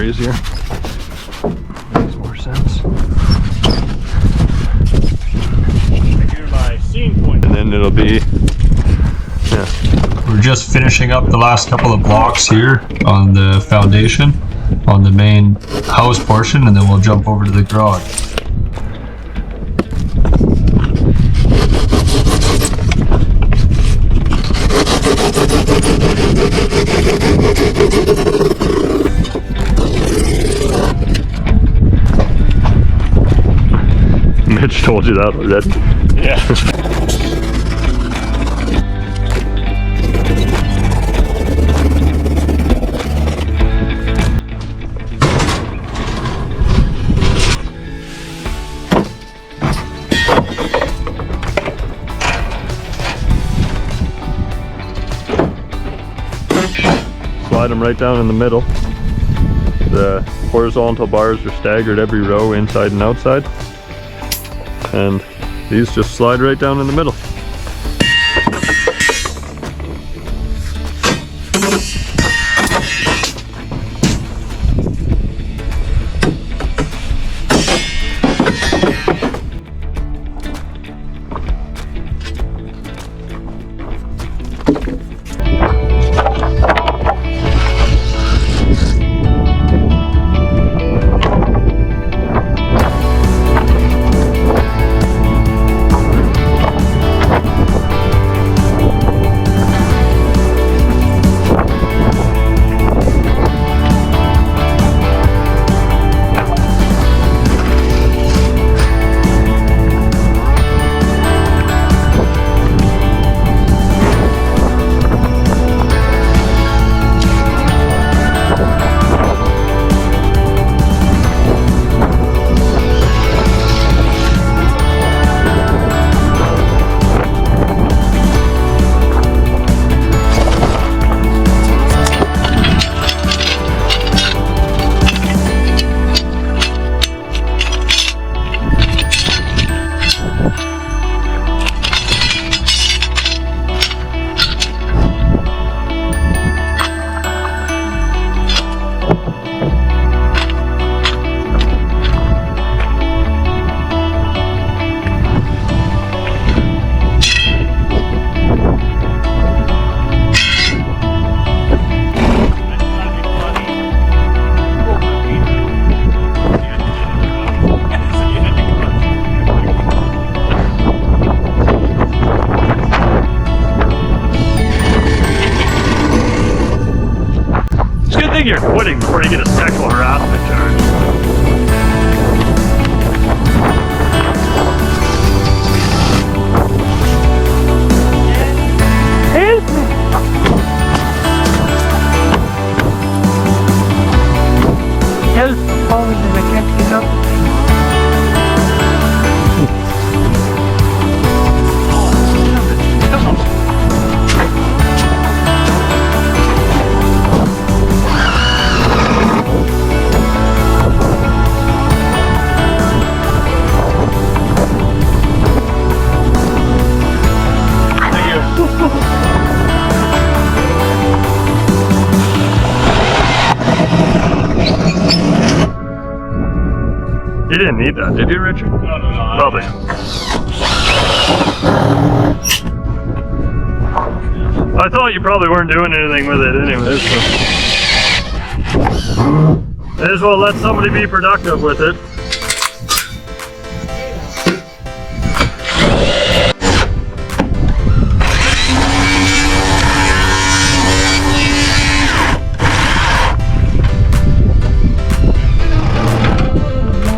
easier. Makes more sense. Here's my scene point. And then it'll be, yeah. We're just finishing up the last couple of blocks here on the foundation, on the main house portion, and then we'll jump over to the garage. Mitch told you that already. Yeah. Slide them right down in the middle. The horizontal bars are staggered every row, inside and outside. And these just slide right down in the middle. You're quitting before you get a sexual harassment charge. Help me! Help! Oh, I can't get up. You didn't need that, did you, Richard? No. Probably. I thought you probably weren't doing anything with it anyways, so. May as well let somebody be productive with it.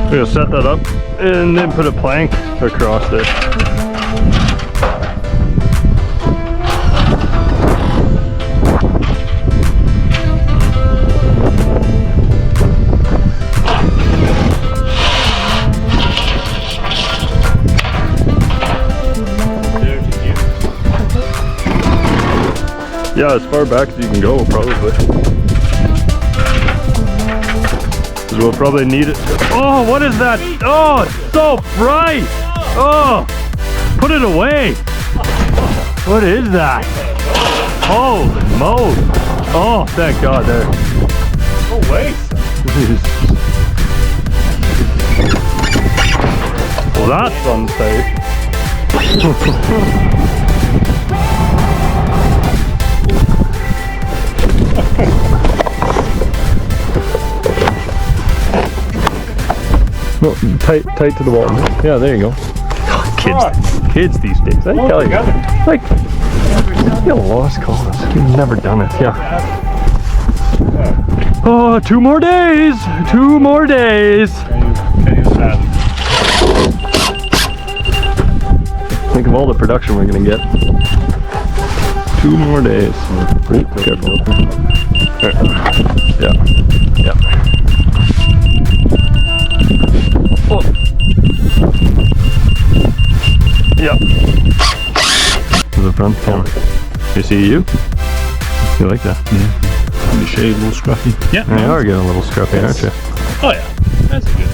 We're gonna set that up and then put a plank across it. Yeah, as far back as you can go, probably. We'll probably need it. Oh, what is that? Oh, it's so bright. Oh, put it away. What is that? Holy moly. Oh, thank God there. Oh, wait. That's unsafe. No, tight to the wall. Yeah, there you go. Kids these days. I tell you, like, you lost cause. You've never done it. Yeah. Oh, 2 more days. 2 more days. Think of all the production we're gonna get. 2 more days. Ooh, careful. Yeah. Yeah. Oh. Yeah. To the front camera. You see you? You like that? Yeah. The shade a little scruffy. Yeah. You are getting a little scruffy, aren't you? Oh yeah. That's good.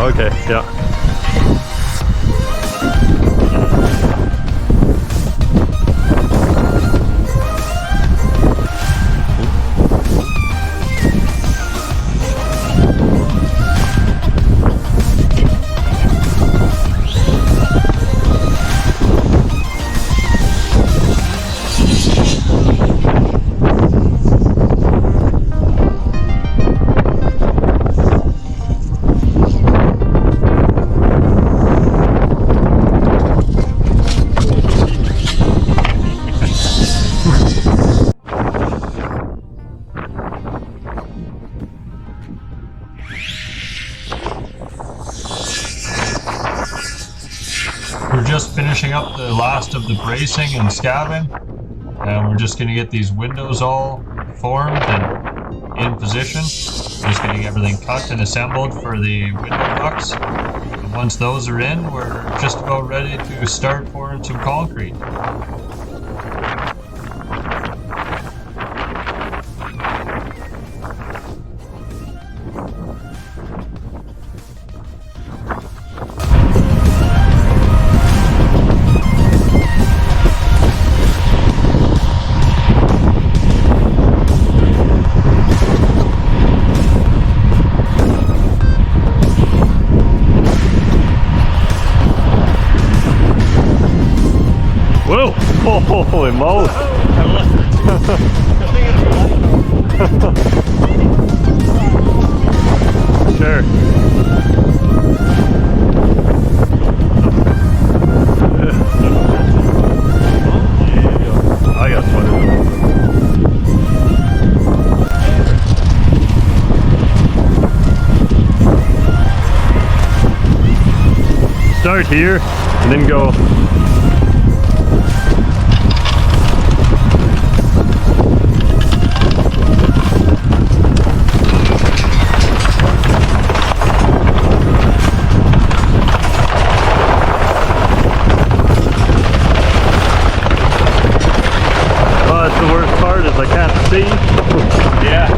Okay, yeah. We're just finishing up the last of the bracing and scabbing, and we're just going to get these windows all formed and in position. Just getting everything cut and assembled for the window ducts. And once those are in, we're just about ready to start pouring some concrete. Whoa! Holy moly! Sure. I got sweater. Start here and then go. I can't see. Yeah.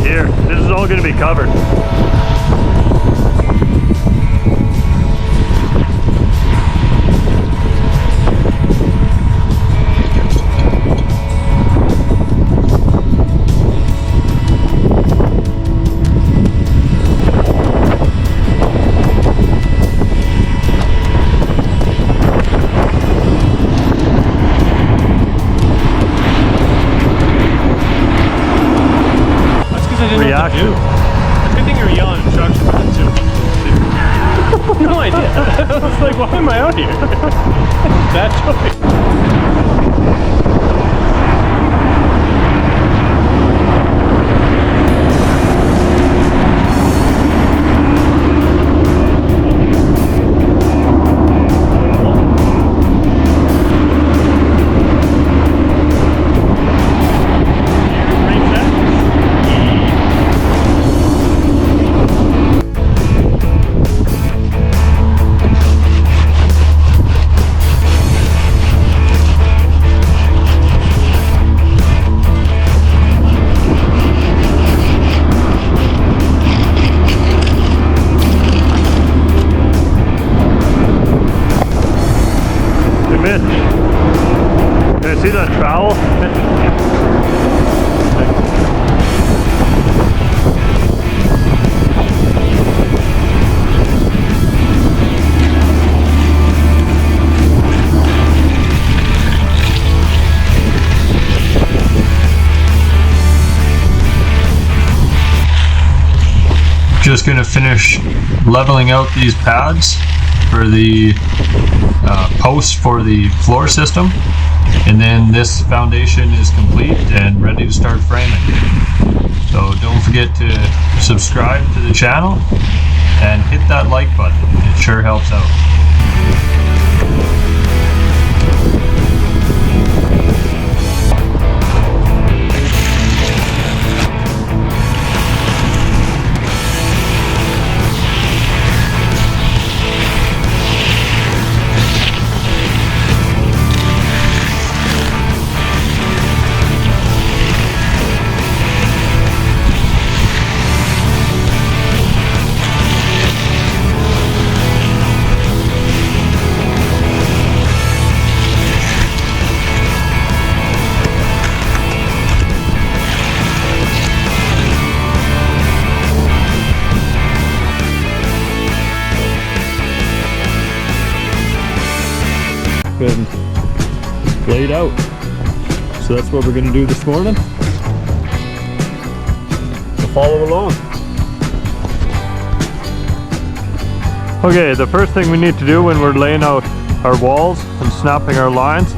right here. This is all gonna be covered. Reaction. Good thing you're yelling instructions for that too. No idea. I was like, why am I out here? Bad choice. Can I see that trowel? Just gonna finish leveling out these pads for the posts for the floor system, and then this foundation is complete and ready to start framing. So don't forget to subscribe to the channel and hit that like button. It sure helps out. Been laid out. So that's what we're going to do this morning. So follow along. Okay, the first thing we need to do when we're laying out our walls and snapping our lines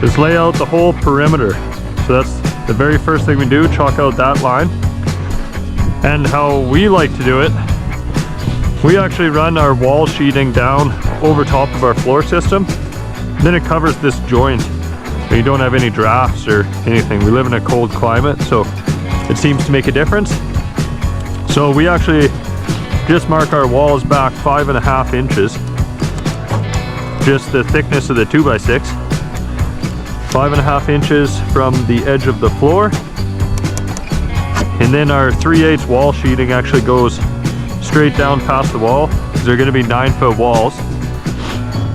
is lay out the whole perimeter. So that's the very first thing we do, chalk out that line. And how we like to do it, we actually run our wall sheeting down over top of our floor system. Then it covers this joint, so you don't have any drafts or anything. We live in a cold climate, so it seems to make a difference. So we actually just mark our walls back 5.5 inches, just the thickness of the 2x6, 5.5 inches from the edge of the floor. And then our 3/8 wall sheeting actually goes straight down past the wall, because they're going to be 9-foot walls.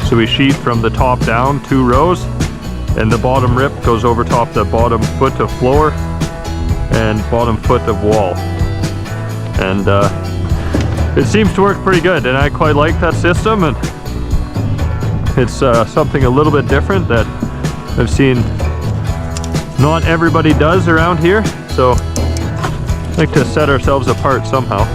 So we sheet from the top down 2 rows, and the bottom rip goes over top the bottom foot of floor and bottom foot of wall. And it seems to work pretty good, and I quite like that system, and it's something a little bit different that I've seen not everybody does around here, so I like to set ourselves apart somehow.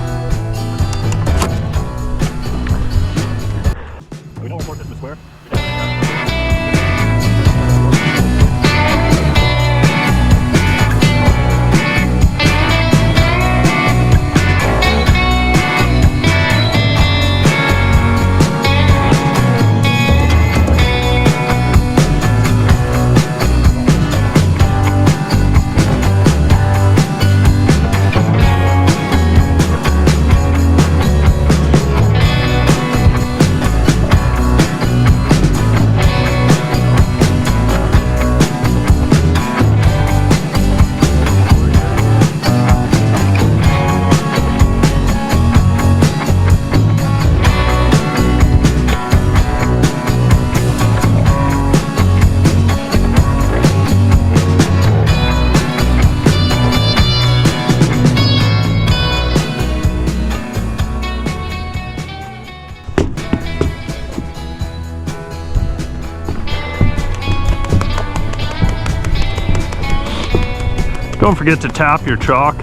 Don't forget to tap your chalk.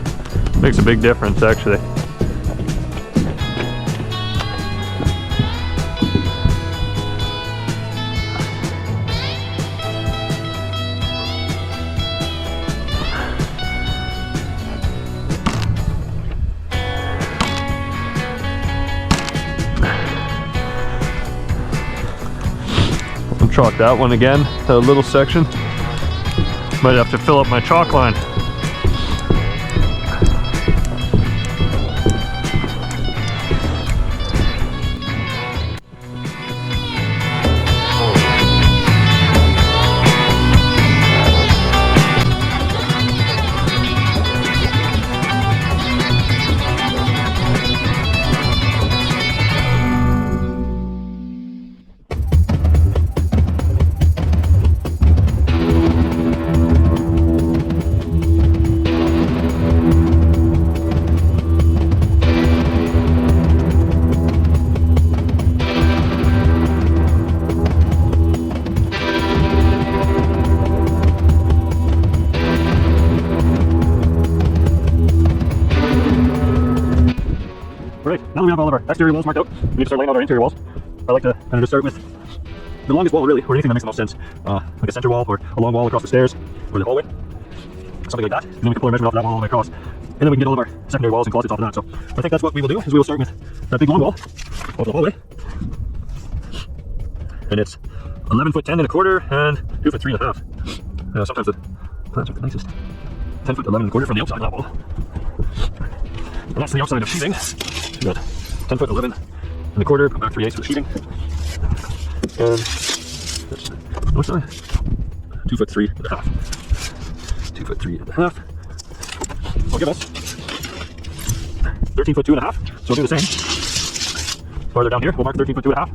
Makes a big difference actually. I'll chalk that one again, that little section. Might have to fill up my chalk line. Right, now that we have all of our exterior walls marked out, we need to start laying out our interior walls. I like to kind of just start with the longest wall really, or anything that makes the most sense. Like a center wall, or a long wall across the stairs, or the hallway. Something like that. And then we can pull our measurement off of that wall all the way across. And then we can get all of our secondary walls and closets off of that. So I think that's what we will do, is we will start with that big long wall over the hallway. And it's 11 foot 10 and a quarter and 2 foot 3 and a half. Sometimes the plans are the nicest. 10 foot 11 and a quarter from the outside of that wall. And that's the outside of sheeting. We got 10 foot 11 and a quarter, about 3/8 for the sheeting. And that's the north side. 2 foot 3 and a half. 2 foot 3 and a half. Will give us 13 foot 2 and a half. So we'll do the same. Farther down here, we'll mark 13 foot 2 and a half.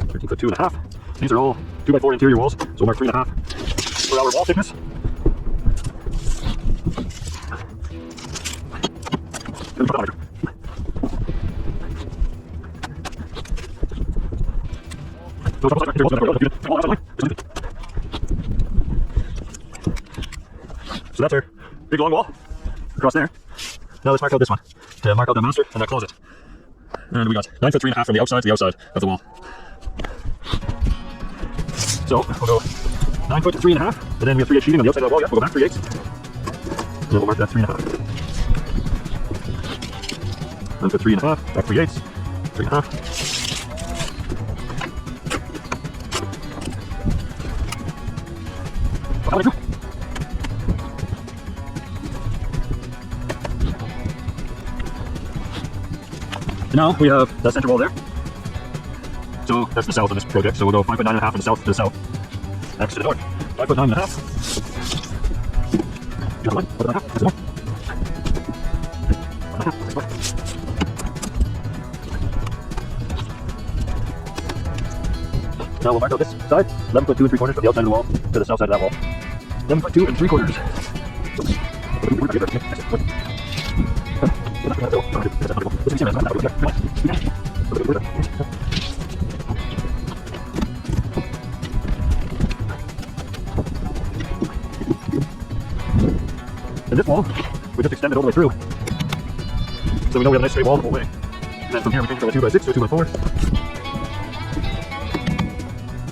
13 foot 2 and a half. These are all 2x4 interior walls, so we'll mark 3 and a half for our wall thickness. So that's our big long wall across there. Now let's mark out this one to mark out the master and that closet. And we got 9 foot 3 and a half from the outside to the outside of the wall. So we'll go 9 foot 3 and a half, and then we have 3/8 sheeting on the outside of the wall. Yeah, we'll go back 3/8. And then we'll mark that 3 and a half. 9 foot 3 and a half, back 3/8, 3 and a half. Now we have that center wall there. So that's the south of this project. So we'll go 5 foot 9 and a half from the south to the south. Next to the north. 5 foot 9 and a half. Got a line. 5 foot 9 and a half. That's the north. 1 and a half. That's the north. Now we'll mark out this side. 11 foot 2 3/4 from the outside of the wall to the south side of that wall. 11 foot 2 3/4. And this wall, we just extend it all the way through. So we know we have a nice straight wall the whole way. And then from here we change from a 2x6 to a 2x4.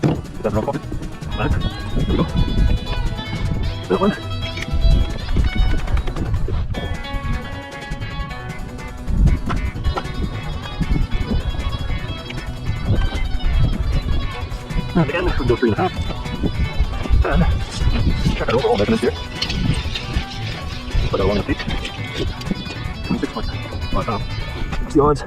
Put that in the wrong pocket. Back. There we go. That one. And again, we can go 3 and a half. And check out overall measurements here. Put that along the peak. 26.5. What's the odds?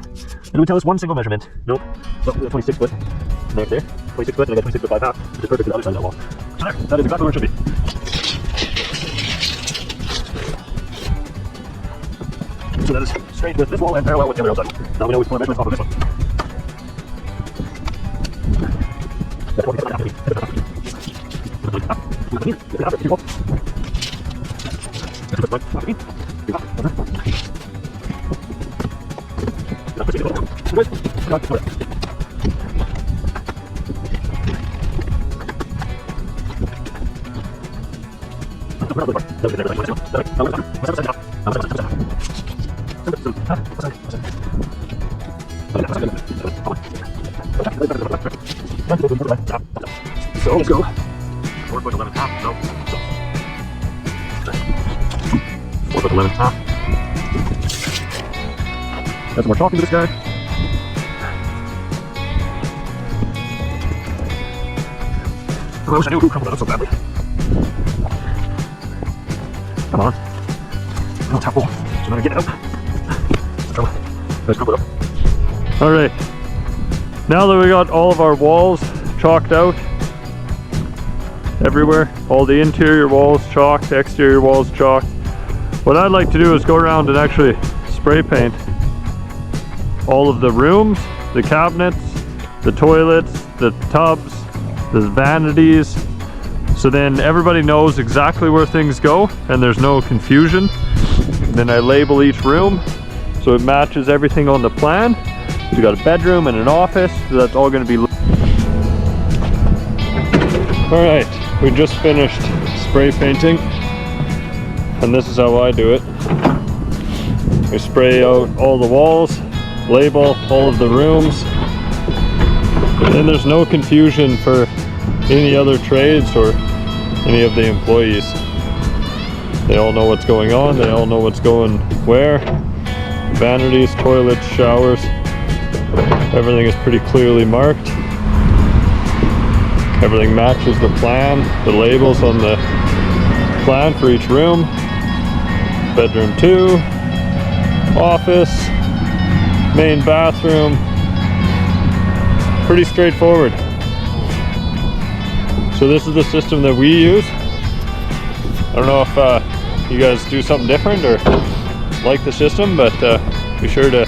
It would tell us one single measurement. Nope. Look, 26 foot. And there, 26 foot, and I got 26 foot 5 half, which is perfect to the other side of that wall. So there, that is exactly where it should be. So that is straight with this wall and parallel with the other outside. Now we know we can put our measurements off of this one. So let's go. 4 foot 11 half. No. 4 foot 11 half. Got some more talking to this guy. I wish I knew who crumbled that up so badly. Come on. Oh, tap full. So now I get it out. Let's crumble it up. All right. Now that we got all of our walls chalked out everywhere, all the interior walls chalked, exterior walls chalked, what I'd like to do is go around and actually spray paint all of the rooms, the cabinets, the toilets, the tubs, the vanities, so then everybody knows exactly where things go and there's no confusion. And then I label each room so it matches everything on the plan. We got a bedroom and an office, so that's all going to be. All right, we just finished spray painting, and this is how I do it. We spray out all the walls, label all of the rooms, and then there's no confusion for any other trades or any of the employees. They all know what's going on, they all know what's going where. Vanities, toilets, showers, everything is pretty clearly marked. Everything matches the plan, the labels on the plan for each room. Bedroom 2, office, main bathroom. Pretty straightforward. So this is the system that we use. I don't know if you guys do something different or like the system, but be sure to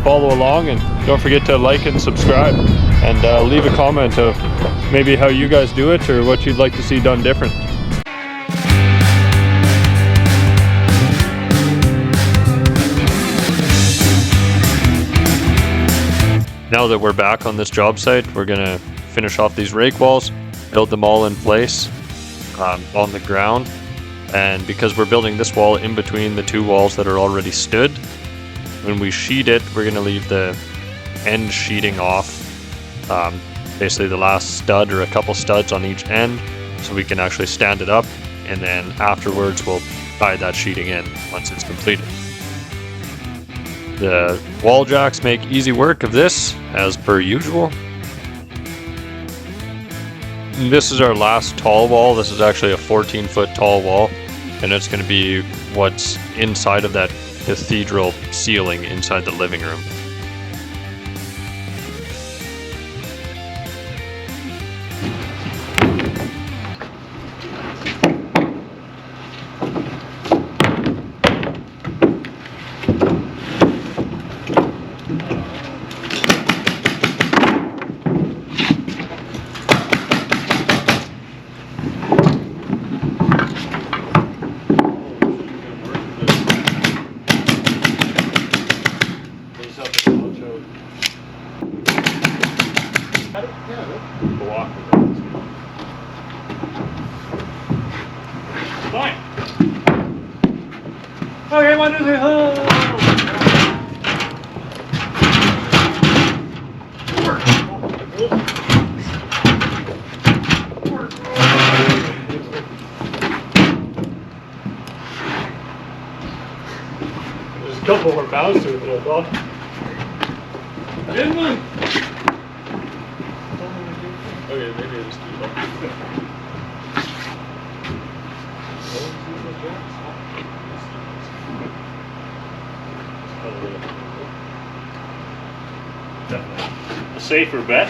follow along and don't forget to like and subscribe and leave a comment of maybe how you guys do it or what you'd like to see done different. Now that we're back on this job site, we're gonna finish off these rake walls, build them all in place on the ground. And because we're building this wall in between the 2 walls that are already stood, when we sheet it, we're going to leave the end sheeting off, basically the last stud or a couple studs on each end, so we can actually stand it up, and then afterwards we'll tie that sheeting in once it's completed. The wall jacks make easy work of this, as per usual. This is our last tall wall. This is actually a 14-foot tall wall, and it's going to be what's inside of that cathedral ceiling inside the living room. Okay, 1, 2, 3, ho! There's a couple more bounds to it than I thought. Didn't we? Okay, maybe I just do that. Definitely a safer bet.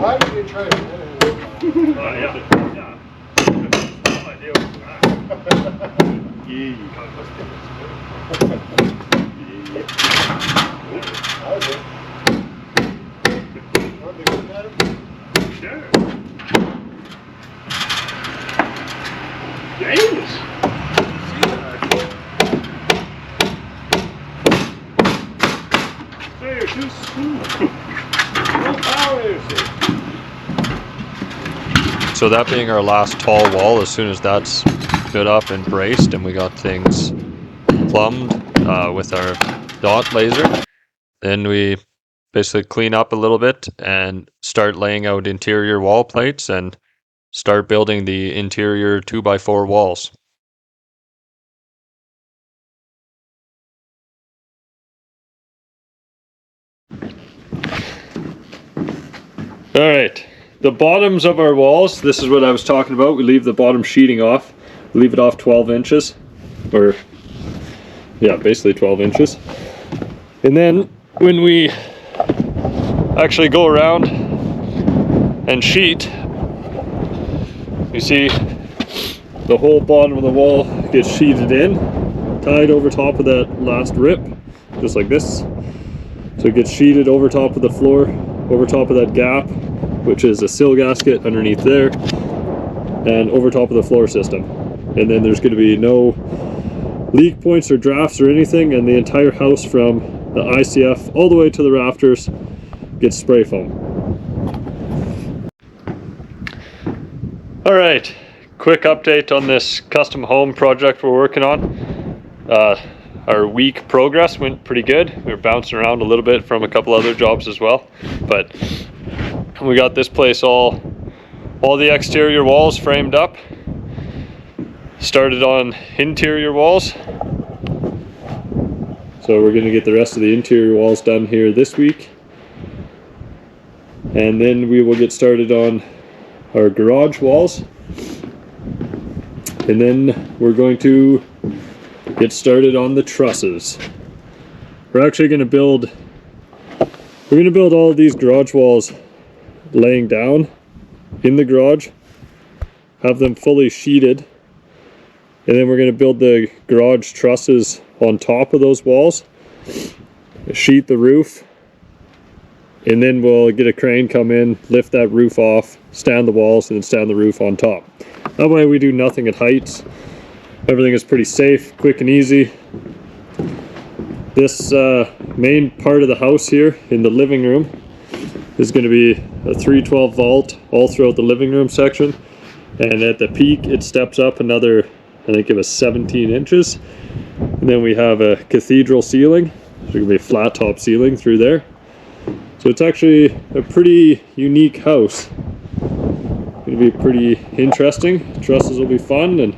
Why did you try to So that being our last tall wall, as soon as that's stood up and braced and we got things plumbed with our dot laser, then we basically clean up a little bit and start laying out interior wall plates and start building the interior 2x4 walls. All right, the bottoms of our walls, this is what I was talking about. We leave the bottom sheeting off. We leave it off 12 inches, or yeah, basically 12 inches. And then when we actually go around and sheet, you see the whole bottom of the wall gets sheeted in, tied over top of that last rip, just like this. So it gets sheeted over top of the floor, over top of that gap, which is a sill gasket underneath there, and over top of the floor system. And then there's going to be no leak points or drafts or anything, and the entire house from the ICF all the way to the rafters gets spray foam. All right, quick update on this custom home project we're working on. Our week progress went pretty good. We were bouncing around a little bit from a couple other jobs as well, but we got this place all the exterior walls framed up. Started on interior walls. So we're going to get the rest of the interior walls done here this week. And then we will get started on our garage walls. And then we're going to get started on the trusses. We're actually going to build all of these garage walls laying down in the garage, have them fully sheeted, and then we're going to build the garage trusses on top of those walls, sheet the roof, and then we'll get a crane come in, lift that roof off, stand the walls, and then stand the roof on top. That way we do nothing at heights. Everything is pretty safe, quick and easy. This main part of the house here in the living room is going to be a 312 vault all throughout the living room section, and at the peak it steps up another, I think it was 17 inches, and then we have a cathedral ceiling. There's going to be a flat top ceiling through there. So it's actually a pretty unique house. It'll be pretty interesting. Trusses will be fun, and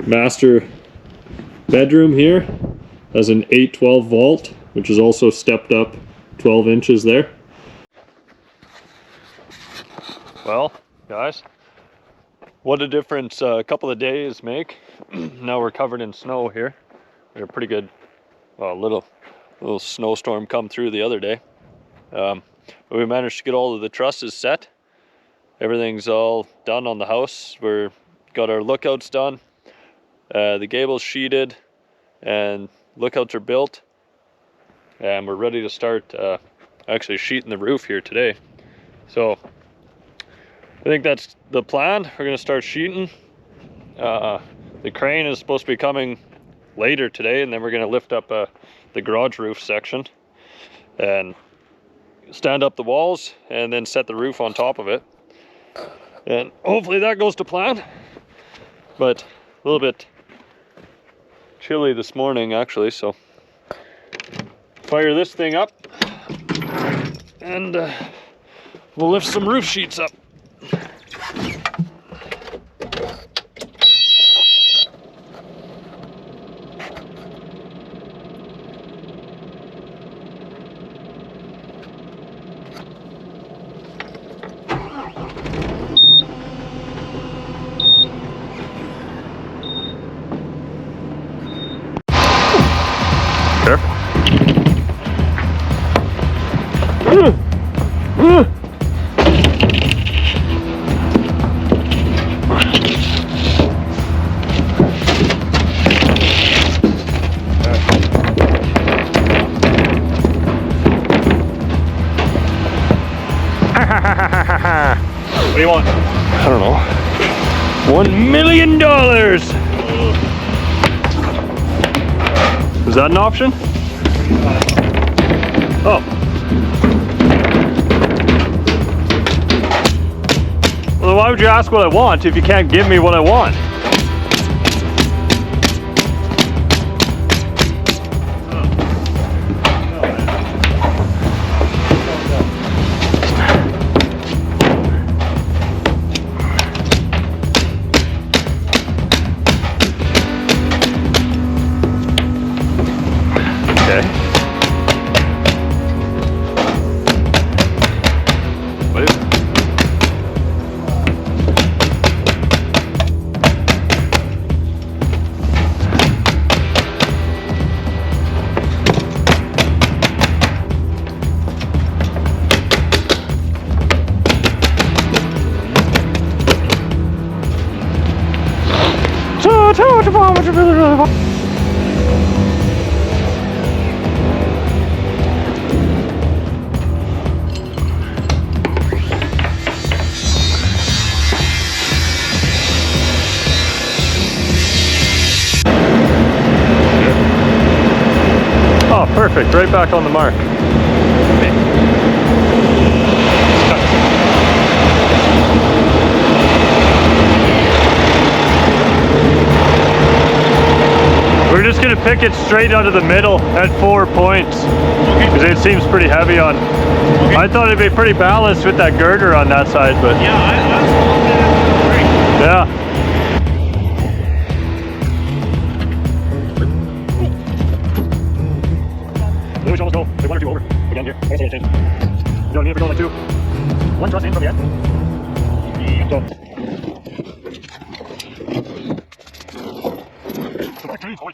master bedroom here has an 812 vault, which is also stepped up 12 inches there. Well, guys, What a difference a couple of days make. Now we're covered in snow here. We had a pretty good, little snowstorm come through the other day. But we managed to get all of the trusses set. Everything's all done on the house. We're got our lookouts done. The gable's sheeted and lookouts are built. And we're ready to start actually sheeting the roof here today. So I think that's the plan. We're gonna start sheeting. The crane is supposed to be coming later today, and then we're gonna lift up the garage roof section and stand up the walls and then set the roof on top of it. And hopefully that goes to plan. But a little bit chilly this morning actually, so fire this thing up and we'll lift some roof sheets up. What do you want? I don't know. $1 million! Is that an option? Oh. Well, then why would you ask what I want if you can't give me what I want? Oh, perfect. Right back on the mark. We're just gonna pick it straight out of the middle at 4 points. Because it seems pretty heavy on. I thought it'd be pretty balanced with that girder on that side, but Yeah, that's great. yeah. Then we should almost go like 1 or 2 over. Again here. I guess I change. You know what I mean? If we're going like 2. 1 truss in from the end. So. Back trees, boy.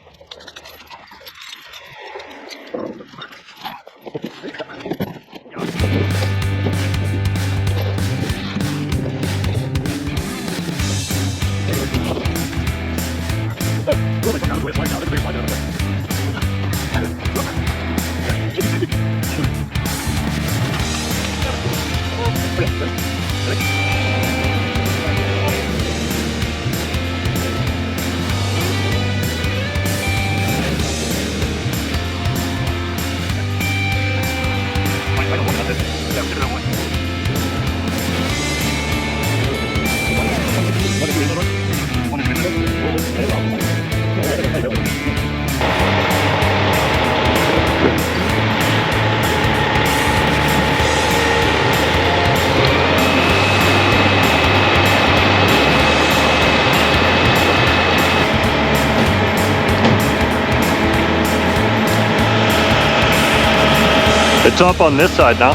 It's up on this side now.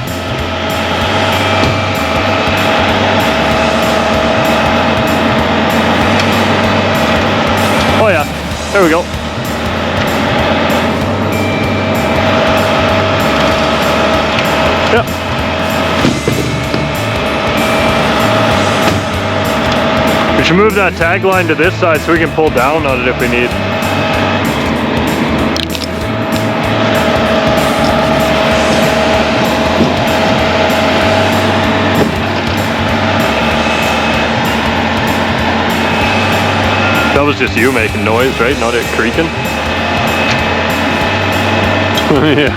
There we go. Yep. We should move that tag line to this side so we can pull down on it if we need. That was just you making noise, right? Not it creaking? Yeah.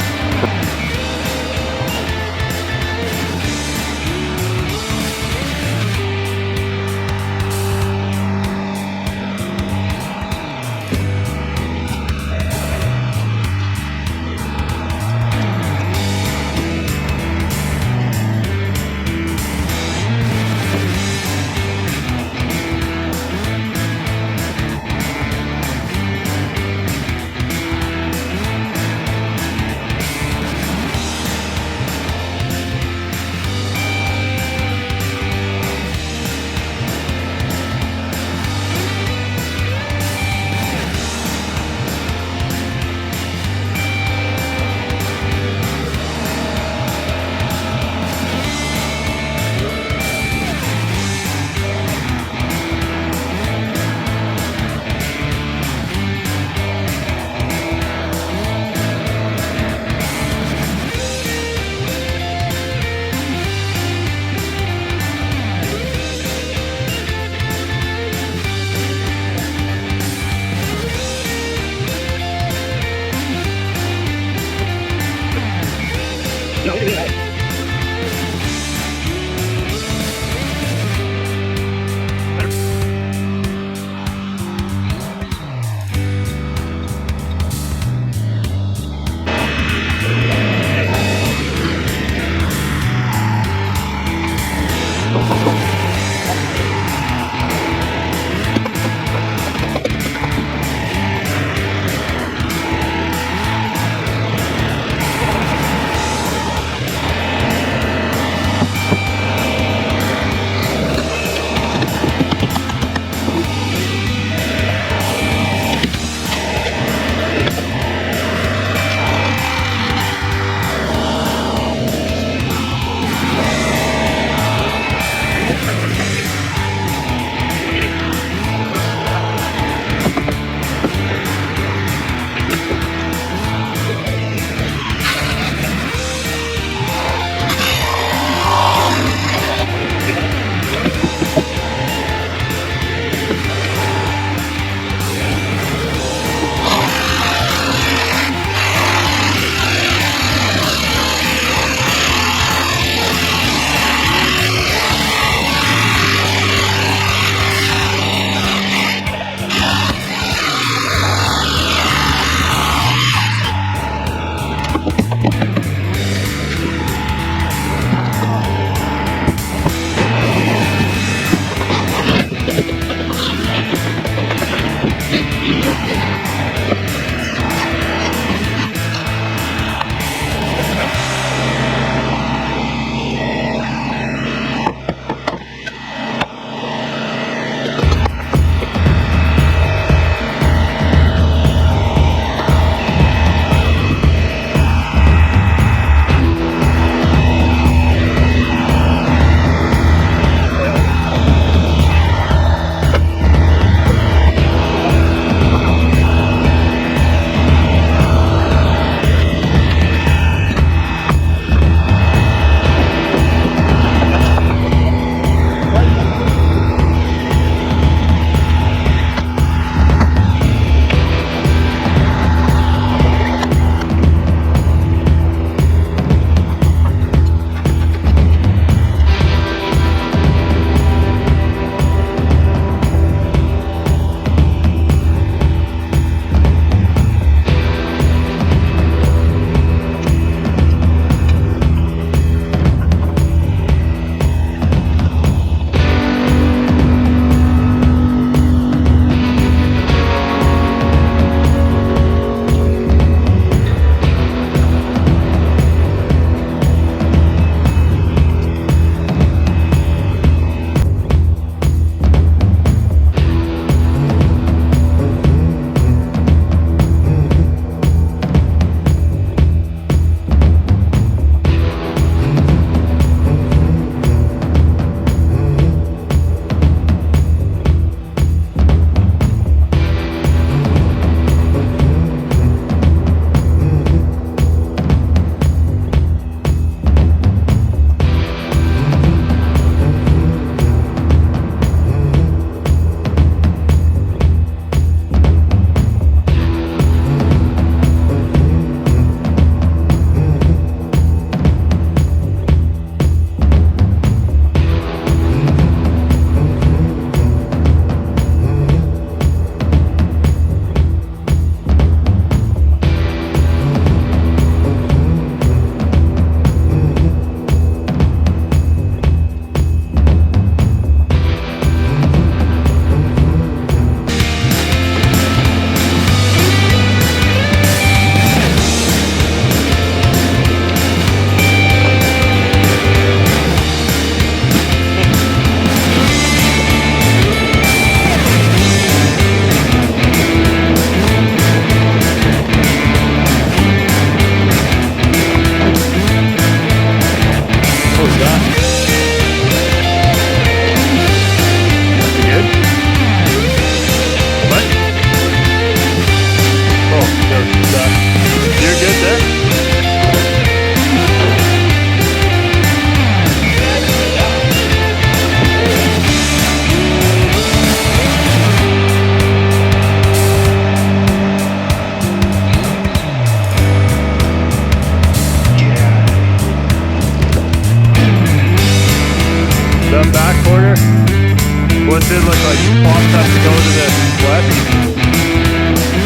should look like Pops has to go to the west.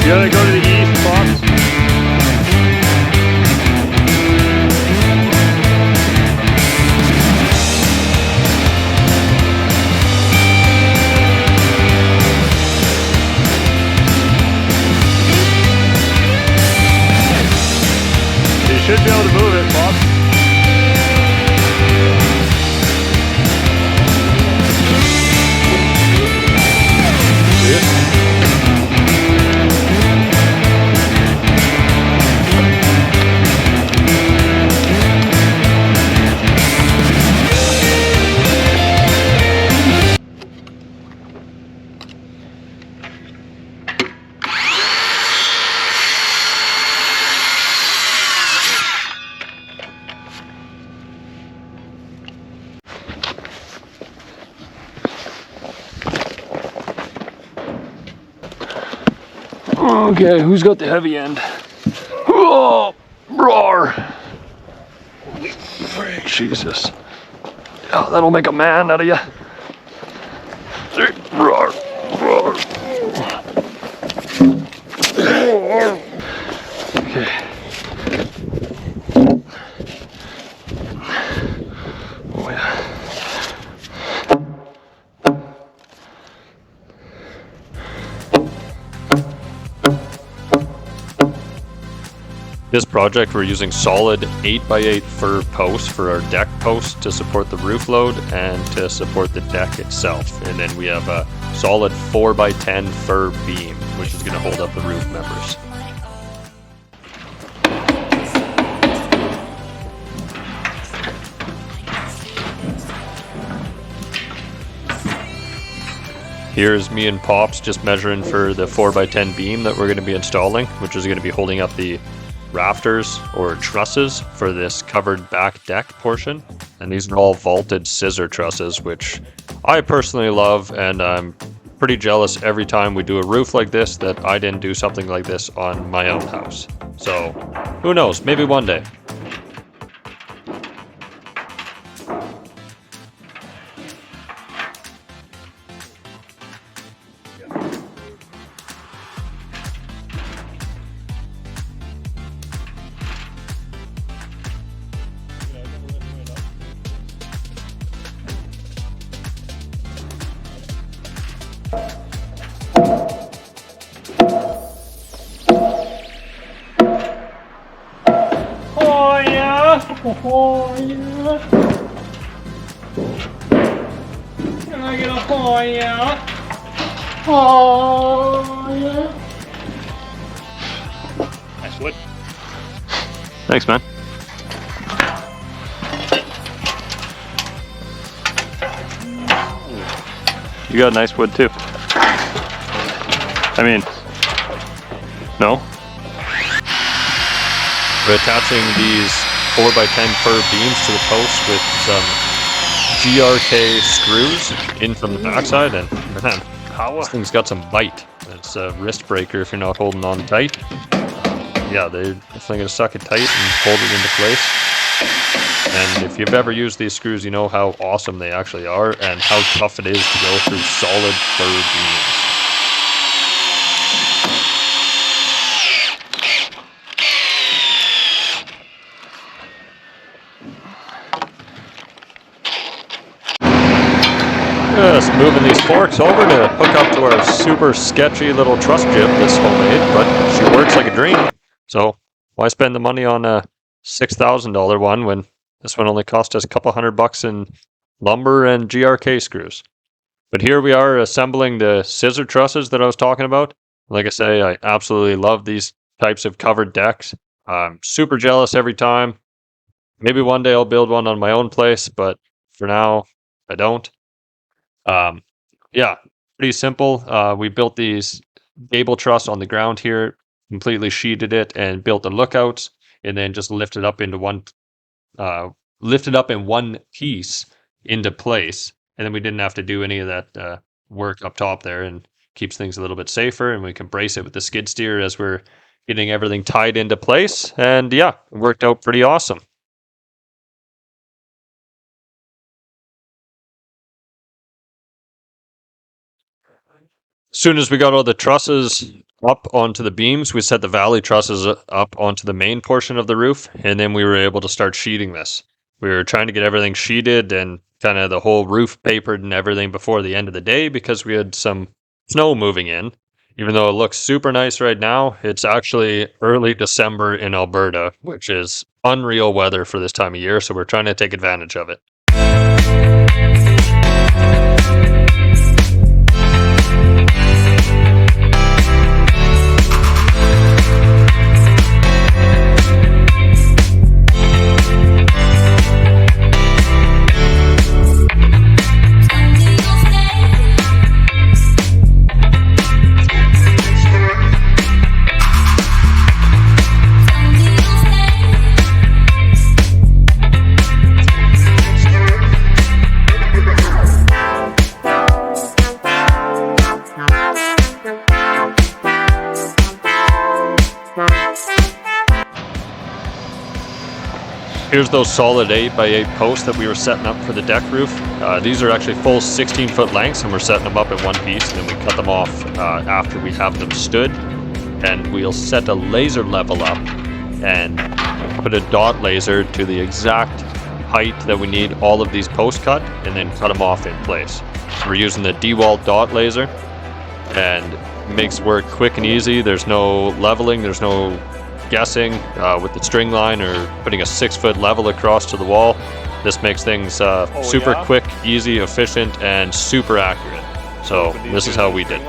You gotta go to the east, Pops. You should be able to move it, Pops. Okay, who's got the heavy end? Oh, roar! Holy frick, Jesus. Oh, that'll make a man out of you. Roar, roar. Okay. Oh, yeah. This project, we're using solid 8x8 fir posts for our deck posts to support the roof load and to support the deck itself. And then we have a solid 4x10 fir beam, which is going to hold up the roof members. Here's me and Pops just measuring for the 4x10 beam that we're going to be installing, which is going to be holding up the rafters or trusses for this covered back deck portion. And these are all vaulted scissor trusses, which I personally love, and I'm pretty jealous every time we do a roof like this that I didn't do something like this on my own house. So who knows, maybe one day. Oh yeah! Oh yeah! Can I get a oh yeah? Oh yeah! Nice wood. Thanks, man. You got nice wood too. I mean, no? We're attaching these 4x10 fir beams to the post with some GRK screws in from the backside, and man, this thing's got some bite. It's a wrist breaker if you're not holding on tight. Yeah, they're definitely going to suck it tight and hold it into place. And if you've ever used these screws, you know how awesome they actually are and how tough it is to go through solid fir beams. Just moving these forks over to hook up to our super sketchy little truss jib that's homemade, but she works like a dream. So why spend the money on a $6,000 one when this one only cost us a couple $100 in lumber and GRK screws? But here we are assembling the scissor trusses that I was talking about. Like I say, I absolutely love these types of covered decks. I'm super jealous every time. Maybe one day I'll build one on my own place, but for now, I don't. Yeah, pretty simple. We built these gable truss on the ground here, completely sheeted it and built the lookouts, and then just lifted up into one, lifted up in one piece into place. And then we didn't have to do any of that work up top there, and keeps things a little bit safer. And we can brace it with the skid steer as we're getting everything tied into place. And yeah, it worked out pretty awesome. As soon as we got all the trusses up onto the beams, we set the valley trusses up onto the main portion of the roof, and then we were able to start sheeting this. We were trying to get everything sheeted and kind of the whole roof papered and everything before the end of the day because we had some snow moving in. Even though it looks super nice right now, it's actually early December in Alberta, which is unreal weather for this time of year, so we're trying to take advantage of it. Here's those solid 8x8 posts that we were setting up for the deck roof. These are actually full 16-foot lengths, and we're setting them up in one piece, and then we cut them off after we have them stood. And we'll set a laser level up and put a dot laser to the exact height that we need all of these posts cut, and then cut them off in place. So we're using the DeWalt dot laser, and it makes work quick and easy. There's no leveling, there's no guessing with the string line or putting a 6-foot level across to the wall. This makes things super quick, easy, efficient, and super accurate. So this is how we did.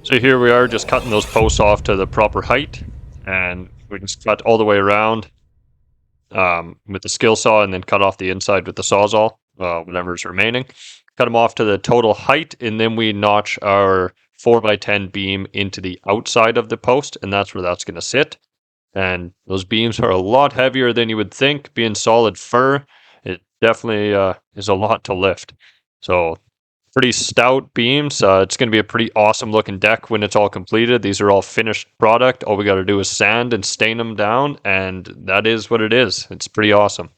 So here we are just cutting those posts off to the proper height, and we just cut all the way around with the skill saw, and then cut off the inside with the Sawzall, whatever's remaining. Cut them off to the total height, and then we notch our 4x10 beam into the outside of the post, and that's where that's going to sit. And those beams are a lot heavier than you would think. Being solid fir, it definitely is a lot to lift. So pretty stout beams. It's going to be a pretty awesome looking deck when it's all completed. These are all finished product. All we got to do is sand and stain them down, and that is what it is. It's pretty awesome.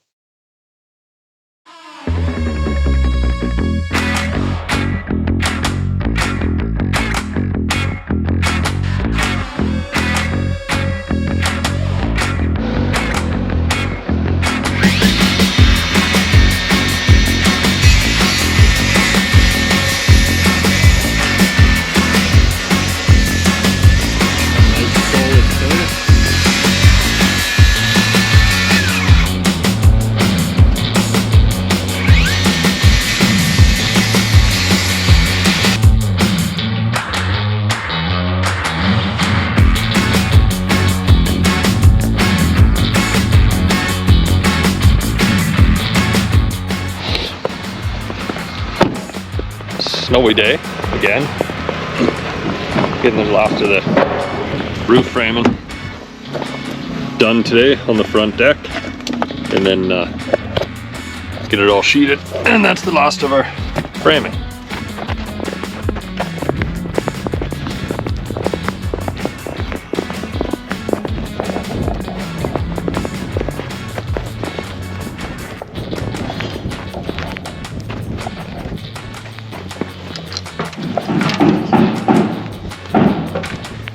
Snowy day again. Getting the last of the roof framing done today on the front deck, and then get it all sheeted, and that's the last of our framing.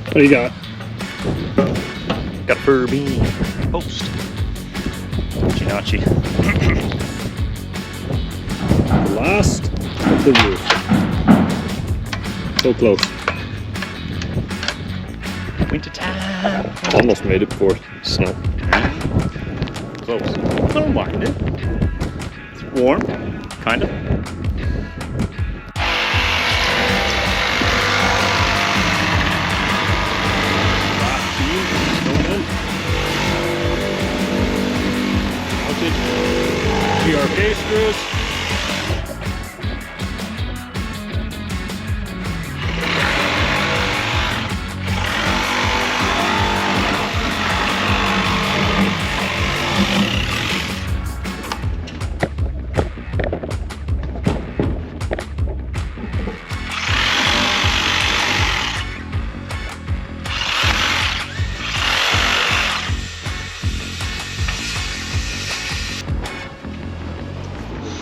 What do you got? Got a fir beam post. Nachi. Last of the roof. So close. Winter time. Almost made it before snow. Close. Don't mind it. It's warm, kind of. PRK screws.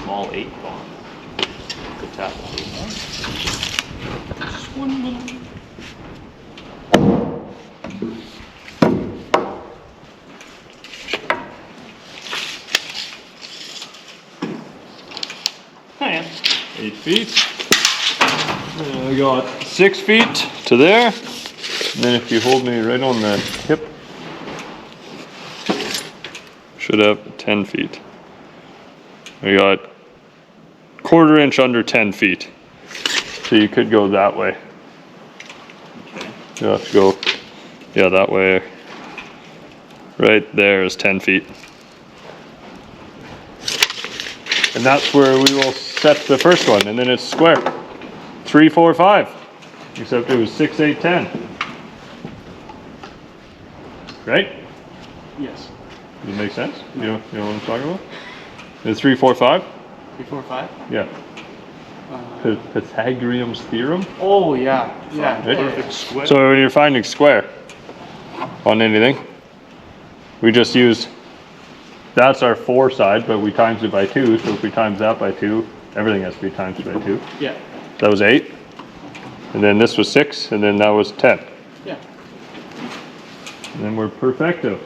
Small 8 ball. Good tap. Hi. 8 feet. I got 6 feet to there. And then if you hold me right on the hip, should have 10 feet. I got 1/4 inch under 10 feet. So you could go that way. You have to go, yeah, that way. Right there is 10 feet. And that's where we will set the first one, and then it's square. 3, 4, 5. Except it was 6, 8, 10. Right? Yes. Does it make sense? You know what I'm talking about? It's 3, 4, 5? 3, 4, 5? Yeah. Pythagorean's theorem. Oh, yeah. Yeah. Right? Perfect square. So when you're finding square on anything, we just use, that's our 4 side, but we times it by 2. So if we times that by 2, everything has to be times by 2. Yeah. That was 8. And then this was 6, and then that was 10. Yeah. And then we're perfecto.